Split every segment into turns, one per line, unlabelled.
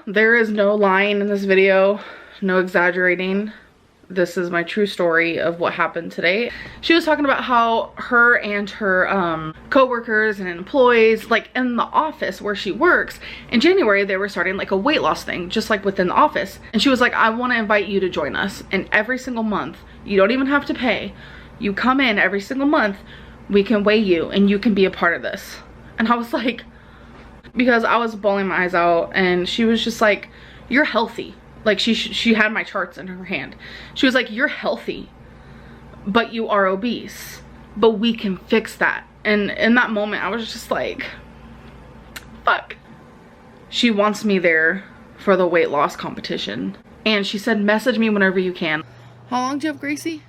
there is no lying in this video, no exaggerating. This is my true story of what happened today. She was talking about how her and her co-workers and employees, like in the office where she works, in January they were starting like a weight loss thing, just like within the office. And she was like, I want to invite you to join us. And every single month, you don't even have to pay. You come in every single month, we can weigh you and you can be a part of this. And I was like, because I was bawling my eyes out, and she was just like, you're healthy. Like she had my charts in her hand. She was like, you're healthy, but you are obese, but we can fix that. And in that moment, I was just like, fuck. She wants me there for the weight loss competition. And she said, message me whenever you can. How long do you have Gracie?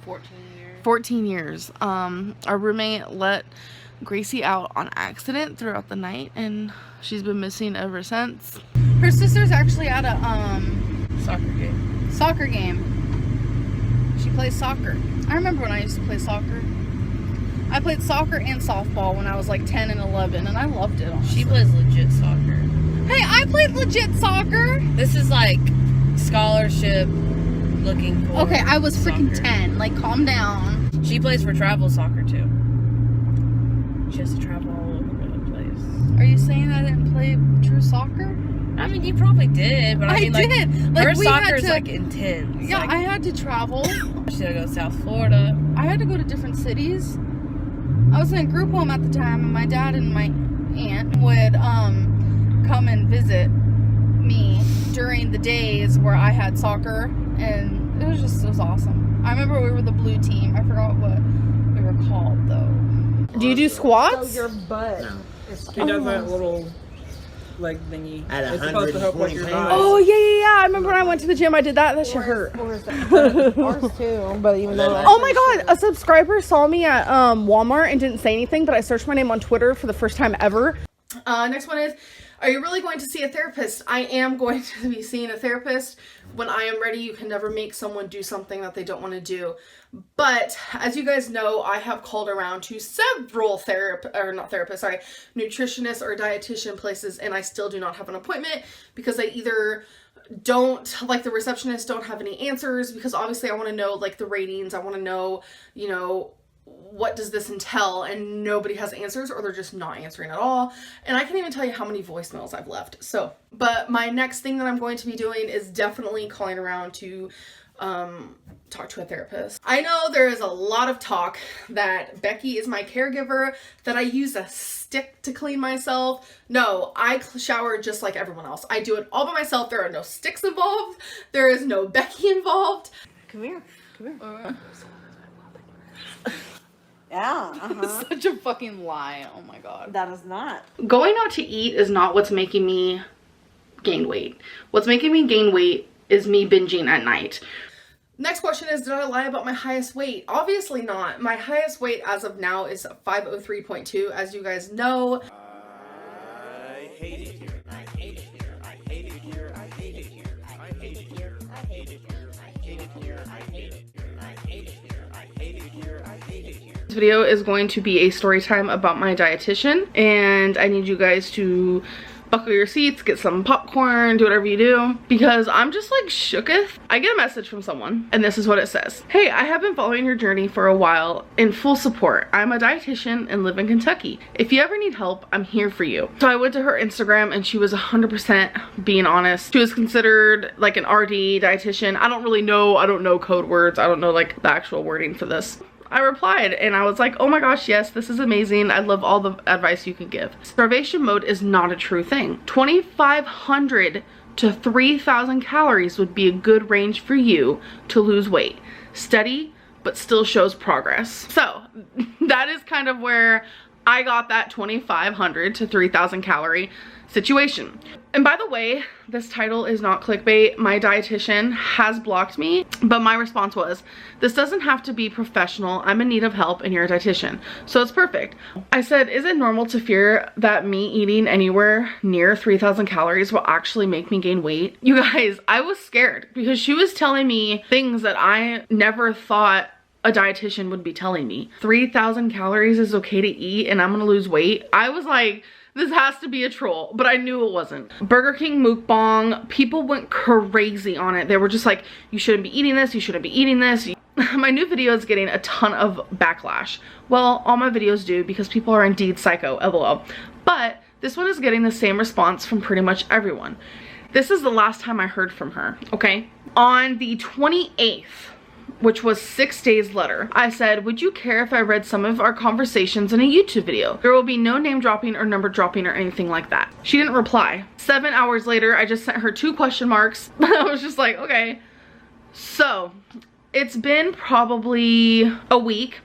14 years.
14 years. Our roommate let Gracie out on accident throughout the night, and she's been missing ever since. Her sister's actually at a soccer game. She plays soccer. I remember when I used to play soccer. I played soccer and softball when I was like 10 and 11, and I loved it, honestly.
She plays legit soccer.
Hey, I played legit soccer.
This is like scholarship looking for.
Okay, I was freaking
soccer.
10. Like, calm down.
She plays for travel soccer too. She has to travel all over the place.
Are you saying I didn't play true soccer?
I mean, you probably did, but I mean, like,
did. Like,
her
we
soccer
had
is
to,
like intense.
Yeah,
like,
I had to travel.
she had to go to South Florida.
I had to go to different cities. I was in a group home at the time, and my dad and my aunt would come and visit me during the days where I had soccer, and it was awesome. I remember we were the blue team. I forgot what we were called though. Do you do squats?
So your butt.
No.
He does that little leg thingy.
At
it's supposed to help like
120
your
pounds.
thighs.
Oh yeah. I remember when I went to the gym, I did that. That shit hurt.
Ours too, but even though.
Oh my god, a subscriber saw me at Walmart and didn't say anything, but I searched my name on Twitter for the first time ever. Next one is, are you really going to see a therapist? I am going to be seeing a therapist. When I am ready, you can never make someone do something that they don't want to do. But as you guys know, I have called around to several nutritionists or dietitian places, and I still do not have an appointment because I either don't, like, the receptionists don't have any answers, because obviously I want to know, like, the ratings. I want to know, you know, what does this entail, and nobody has answers, or they're just not answering at all. And I can't even tell you how many voicemails I've left. So, but my next thing that I'm going to be doing is definitely calling around to talk to a therapist. I know there is a lot of talk that Becky is my caregiver, that I use a stick to clean myself. No, I shower just like everyone else. I do it all by myself. There are no sticks involved. There is no Becky involved.
Come here. Yeah.
Such a fucking lie. Oh my god.
That is not.
Going out to eat is not what's making me gain weight. What's making me gain weight is me binging at night. Next question is, did I lie about my highest weight? Obviously not. My highest weight as of now is 503.2, as you guys know.
I hate it here. I hate it here. I hate it here. I hate it here. I hate it here. I hate it here. I hate it here. I hate it here. I hate it here. I hate it here. I hate it here.
This video is going to be a story time about my dietitian, and I need you guys to buckle your seats, get some popcorn, do whatever you do, because I'm just like shooketh. I get a message from someone, and this is what it says. Hey, I have been following your journey for a while in full support. I'm a dietitian and live in Kentucky. If you ever need help, I'm here for you. So I went to her Instagram, and she was 100% being honest. She was considered like an RD dietitian. I don't really know. I don't know code words. I don't know like the actual wording for this. I replied and I was like, oh my gosh, yes, this is amazing. I love all the advice you can give. Starvation mode is not a true thing. 2,500 to 3,000 calories would be a good range for you to lose weight. Steady, but still shows progress. So that is kind of where I got that 2,500 to 3,000 calorie situation. And by the way, this title is not clickbait. My dietitian has blocked me, but my response was, this doesn't have to be professional. I'm in need of help and you're a dietitian, so it's perfect. I said, is it normal to fear that me eating anywhere near 3,000 calories will actually make me gain weight? You guys, I was scared because she was telling me things that I never thought a dietitian would be telling me. 3,000 calories is okay to eat and I'm gonna lose weight. I was like, this has to be a troll, but I knew it wasn't. Burger King mukbang, people went crazy on it. They were just like, you shouldn't be eating this, you shouldn't be eating this. My new video is getting a ton of backlash. Well, all my videos do because people are indeed psycho, lol. But this one is getting the same response from pretty much everyone. This is the last time I heard from her, okay? On the 28th, which was 6 days later, I said, would you care if I read some of our conversations in a YouTube video? There will be no name dropping or number dropping or anything like that. She didn't reply. 7 hours later, I just sent her 2 question marks. I was just like, okay. So, it's been probably a week,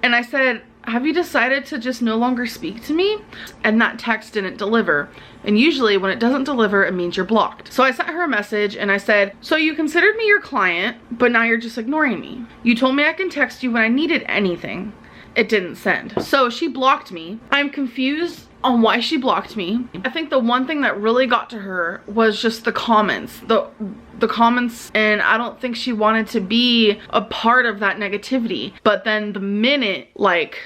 and I said, have you decided to just no longer speak to me? And that text didn't deliver. And usually when it doesn't deliver, it means you're blocked. So I sent her a message and I said, so you considered me your client, but now you're just ignoring me. You told me I can text you when I needed anything. It didn't send. So she blocked me. I'm confused on why she blocked me. I think the one thing that really got to her was just the comments. The comments, and I don't think she wanted to be a part of that negativity. But then the minute, like,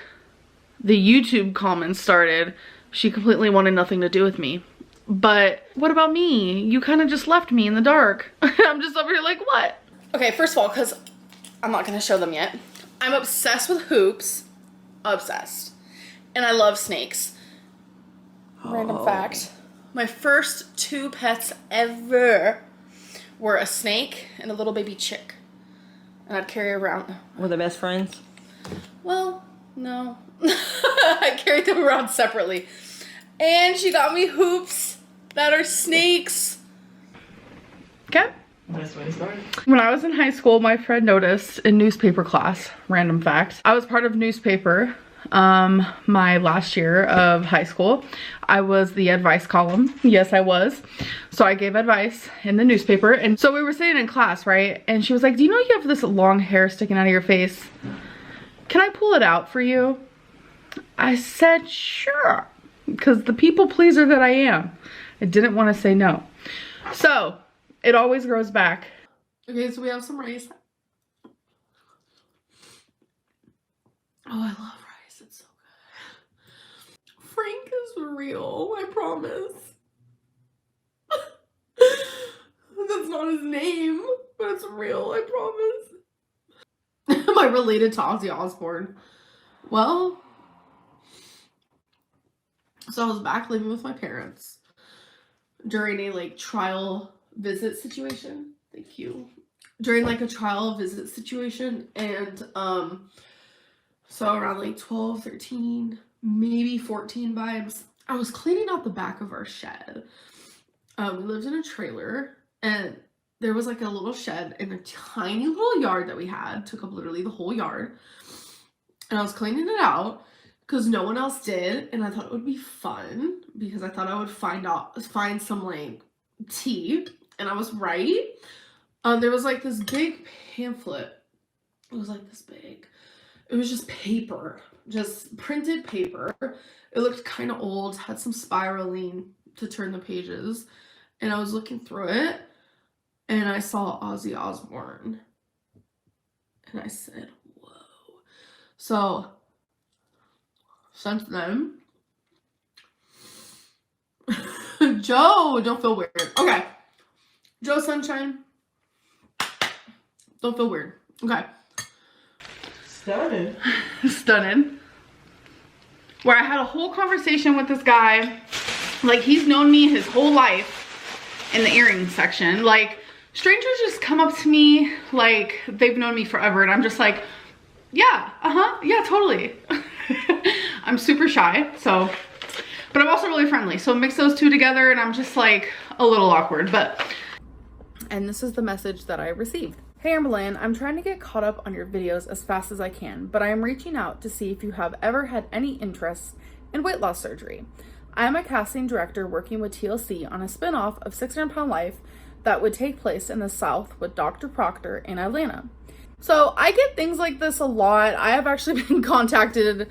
the YouTube comments started, she completely wanted nothing to do with me. But what about me? You kind of just left me in the dark. I'm just over here like, what? Okay, first of all, because I'm not gonna show them yet, I'm obsessed with hoops. Obsessed. And I love snakes. Random fact. My first 2 pets ever were a snake and a little baby chick. And I'd carry around.
Were they best friends?
Well, no. I carried them around separately. And she got me hoops that are snakes. Okay.
That's what it started.
When I was in high school, my friend noticed in newspaper class, random fact, I was part of newspaper my last year of high school. I was the advice column. Yes, I was. So I gave advice in the newspaper. And so we were sitting in class, right? And she was like, do you know you have this long hair sticking out of your face? Can I pull it out for you? I said, sure. Because the people pleaser that I am. I didn't want to say no. So it always grows back. Okay, so we have some rice. Oh, I love rice. It's so good. Frank is real, I promise. That's not his name, but it's real, I promise. Am I related to Ozzy Osbourne? Well, so I was back living with my parents during a like trial visit situation. Thank you. During like a trial visit situation, and so around like 12, 13, maybe 14 vibes, I was cleaning out the back of our shed. We lived in a trailer, and there was like a little shed in a tiny little yard that we had. Took up literally the whole yard. And I was cleaning it out because no one else did, and I thought it would be fun because I thought I would find some like tea, and I was right. There was like this big pamphlet. It was like this big. It was just paper, just printed paper. It looked kind of old, had some spiraling to turn the pages. And I was looking through it, and I saw Ozzy Osbourne. And I said, whoa. So, since then, Joe, don't feel weird. Okay. Joe Sunshine, don't feel weird. Okay.
Stunning.
Stunning. Where I had a whole conversation with this guy. Like, he's known me his whole life in the earring section. Like, strangers just come up to me like they've known me forever, and I'm just like, yeah, yeah, totally. I'm super shy, so, but I'm also really friendly. So mix those two together and I'm just like a little awkward, but. And this is the message that I received. Hey Amberlynn, I'm trying to get caught up on your videos as fast as I can, but I am reaching out to see if you have ever had any interest in weight loss surgery. I am a casting director working with TLC on a spinoff of 600 Pound Life that would take place in the South with Dr. Proctor in Atlanta. So I get things like this a lot. I have actually been contacted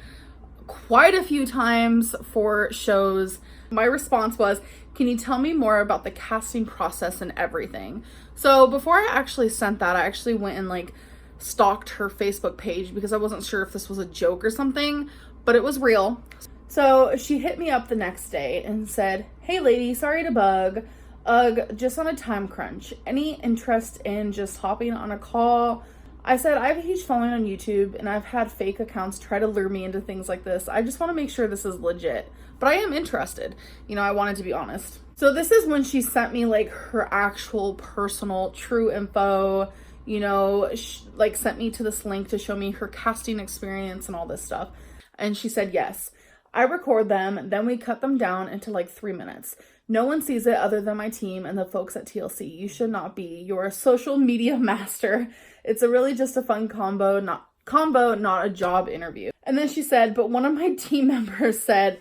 quite a few times for shows. My response was, can you tell me more about the casting process and everything? So before I actually sent that, I actually went and like stalked her Facebook page because I wasn't sure if this was a joke or something, but it was real. So she hit me up the next day and said, "Hey lady, sorry to bug. Just on a time crunch. Any interest in just hopping on a call?" I said, "I have a huge following on YouTube and I've had fake accounts try to lure me into things like this. I just want to make sure this is legit, but I am interested." You know, I wanted to be honest. So this is when she sent me like her actual personal true info, you know, like sent me to this link to show me her casting experience and all this stuff. And she said, "Yes, I record them, then we cut them down into like 3 minutes. No one sees it other than my team and the folks at TLC. You should not be. You're a social media master. It's really just a fun combo, not a job interview." And then she said, "But one of my team members said,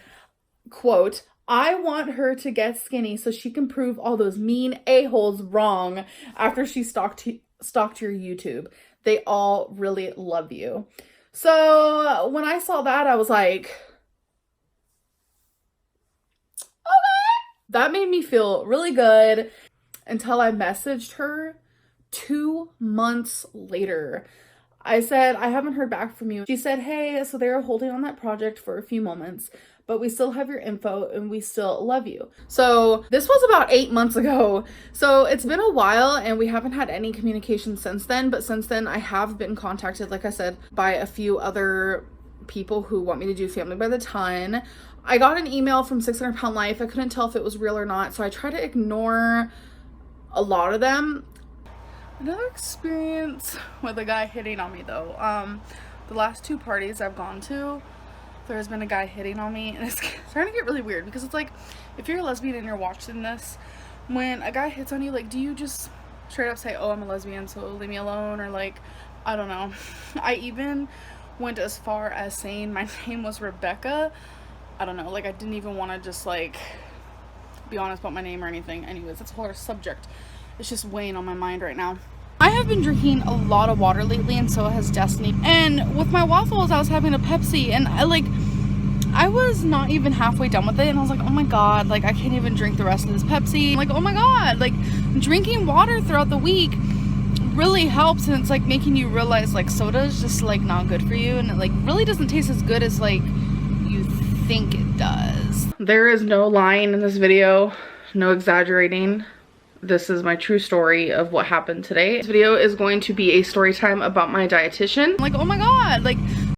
quote, I want her to get skinny so she can prove all those mean a-holes wrong after she stalked your YouTube. They all really love you." So when I saw that, I was like, that made me feel really good until I messaged her 2 months later. I said, "I haven't heard back from you." She said, "Hey, so they were holding on that project for a few moments, but we still have your info and we still love you." So this was about 8 months ago. So it's been a while and we haven't had any communication since then. But since then I have been contacted, like I said, by a few other people who want me to do Family by the Ton. I got an email from 600 Pound Life. I couldn't tell if it was real or not, so I try to ignore a lot of them. Another experience with a guy hitting on me though. The last 2 parties I've gone to, there's been a guy hitting on me, and it's starting to get really weird because it's like, if you're a lesbian and you're watching this, when a guy hits on you, like, do you just straight up say, "Oh, I'm a lesbian, so leave me alone," or like, I don't know. I even went as far as saying my name was Rebecca. I don't know, like, I didn't even want to just like be honest about my name or anything. Anyways, that's a whole other subject. It's just weighing on my mind right now. I have been drinking a lot of water lately, and so has Destiny. And with my waffles, I was having a Pepsi, and I was not even halfway done with it, and I was like, oh my god, like, I can't even drink the rest of this Pepsi. I'm like, oh my god, like, drinking water throughout the week really helps, and it's like making you realize like soda is just like not good for you, and it like really doesn't taste as good as like you think it does. There is no lying in this video, no exaggerating. This is my true story of what happened today. This video is going to be a story time about my dietitian. Like, oh my god, like,